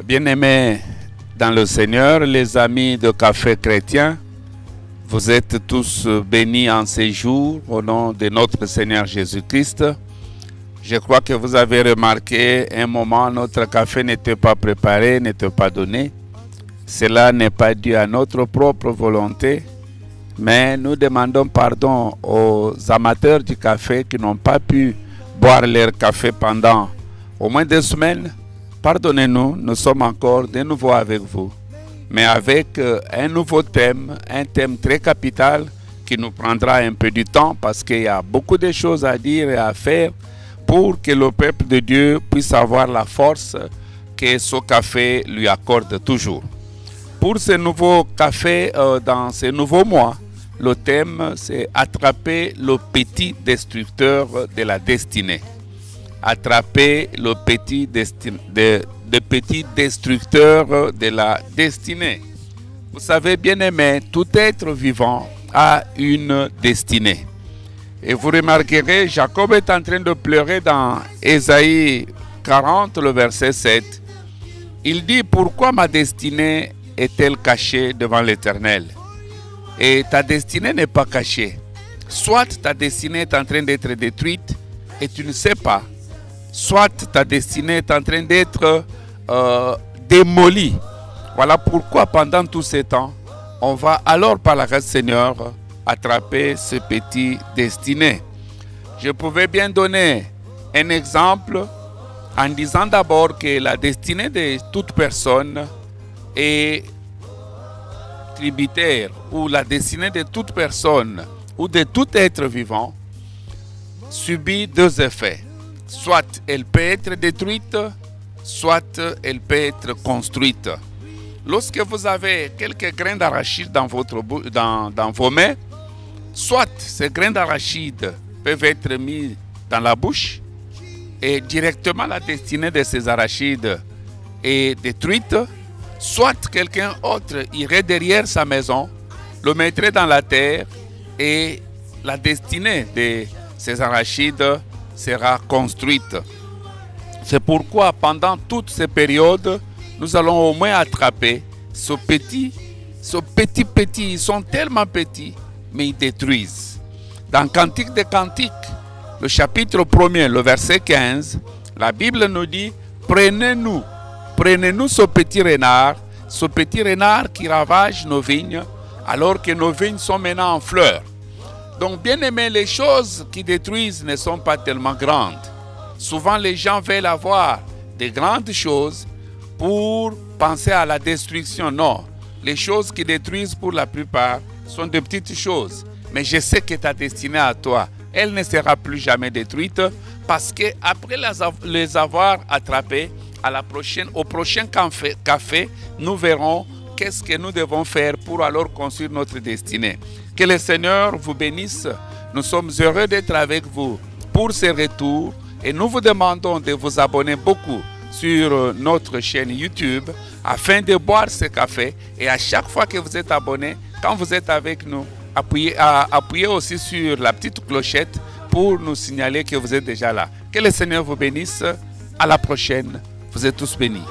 Bien-aimés dans le Seigneur, les amis de Café Chrétien, vous êtes tous bénis en ces jours au nom de notre Seigneur Jésus-Christ. Je crois que vous avez remarqué, un moment, notre café n'était pas préparé, n'était pas donné. Cela n'est pas dû à notre propre volonté, mais nous demandons pardon aux amateurs du café qui n'ont pas pu boire leur café pendant au moins 2 semaines. Pardonnez-nous, nous sommes encore de nouveau avec vous, mais avec un nouveau thème, un thème très capital qui nous prendra un peu du temps parce qu'il y a beaucoup de choses à dire et à faire pour que le peuple de Dieu puisse avoir la force que ce café lui accorde toujours. Pour ce nouveau café, dans ce nouveau mois, le thème c'est attraper le petit destructeur de la destinée. Attraper le petit destructeur de la destinée. Vous savez, bien aimé, tout être vivant a une destinée. Et vous remarquerez, Jacob est en train de pleurer dans Ésaïe 40, le verset 7. Il dit, pourquoi ma destinée est-elle cachée devant l'Éternel? Et ta destinée n'est pas cachée. Soit ta destinée est en train d'être détruite et tu ne sais pas. Soit ta destinée est en train d'être démolie. Voilà pourquoi pendant tout ce temps, on va alors par la grâce du Seigneur attraper ce petit destiné. Je pouvais bien donner un exemple en disant d'abord que la destinée de toute personne est tributaire, ou la destinée de toute personne ou de tout être vivant subit 2 effets. Soit elle peut être détruite, soit elle peut être construite. Lorsque vous avez quelques grains d'arachide dans vos mains, soit ces grains d'arachide peuvent être mis dans la bouche et directement la destinée de ces arachides est détruite, soit quelqu'un autre irait derrière sa maison, le mettrait dans la terre et la destinée de ces arachides sera construite. C'est pourquoi pendant toutes ces périodes, nous allons au moins attraper ce petit, ils sont tellement petits, mais ils détruisent. Dans Cantique des Cantiques, le chapitre 1er, le verset 15, la Bible nous dit, prenez-nous ce petit renard qui ravage nos vignes, alors que nos vignes sont maintenant en fleurs. Donc, bien aimé, les choses qui détruisent ne sont pas tellement grandes. Souvent, les gens veulent avoir de grandes choses pour penser à la destruction. Non, les choses qui détruisent pour la plupart sont de petites choses. Mais je sais que ta destinée à toi, elle ne sera plus jamais détruite parce qu'après les avoir attrapées, au prochain café, nous verrons qu'est-ce que nous devons faire pour alors construire notre destinée. Que le Seigneur vous bénisse. Nous sommes heureux d'être avec vous pour ce retour et nous vous demandons de vous abonner beaucoup sur notre chaîne YouTube afin de boire ce café. Et à chaque fois que vous êtes abonné, quand vous êtes avec nous, appuyez aussi sur la petite clochette pour nous signaler que vous êtes déjà là. Que le Seigneur vous bénisse. À la prochaine. Vous êtes tous bénis.